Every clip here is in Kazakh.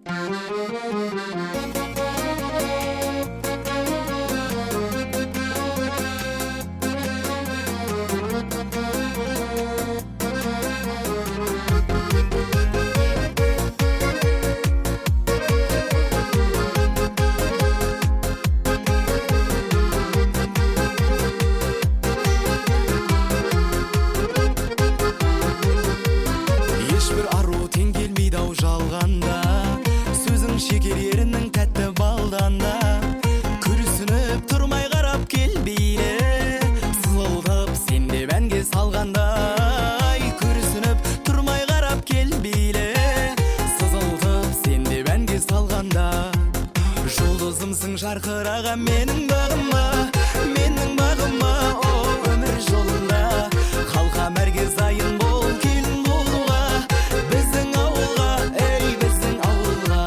Ешбір ару тең келмейді ау жалғанда, сөзің шекер ерінің тәтті балданда. Күрсініп тұрмай қарап келбейлі, сылылдап сенде мәнге салғандай. Күрсініп тұрмай қарап келбейлі, сызылдап сенде мәнге салғанда. Жұлдызымсың жарқыраған менің бағыма, менің бағыма, о өмір жолында. Қалқам әрге зайын бол, келін болуға, біздің ауылға, ей біздің ауылға.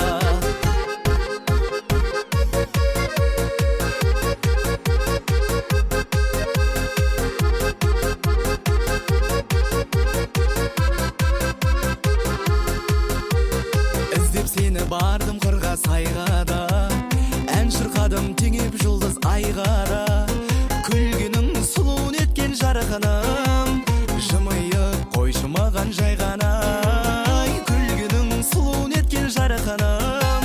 Іздеп сені бардым қырға сайға да, ән шырқадым теңеп жұлдыз айға да. Күлгінің сұлуын еткен жарқыным, жымиып қойшы маған жай ғана. Күлгінің сұлуын еткен жарқыным,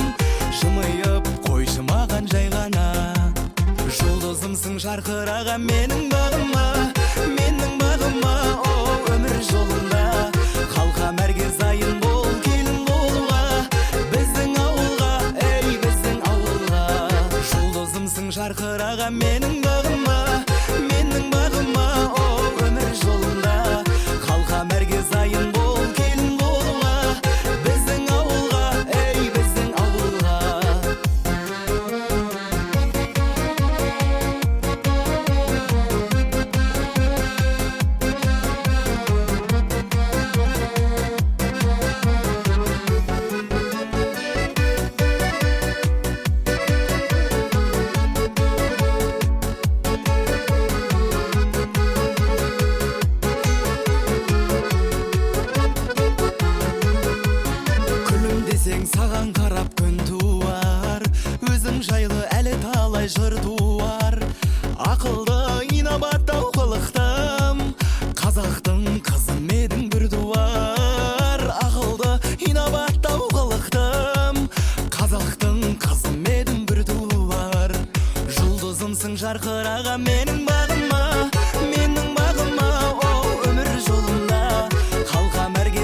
жымиып қойшы маған жай ғана. Жұлдызымсың жарқыраған менің бағыма, менің бағыма, о өмір жолында. Қалқам әрге зайын бол, келін болуға, біздің ауылға, ей біздің ауылға. Жұлдызымсың жарқыраған менің бағыма, менің бағыма, о өмір жолында. Қалқам әрге зайын бол, келін болуға, біздің ауылға, ей біздің ауылға. Күлімдесең саған қарап күн туар, өзің жайлы әлі талай жыр туар.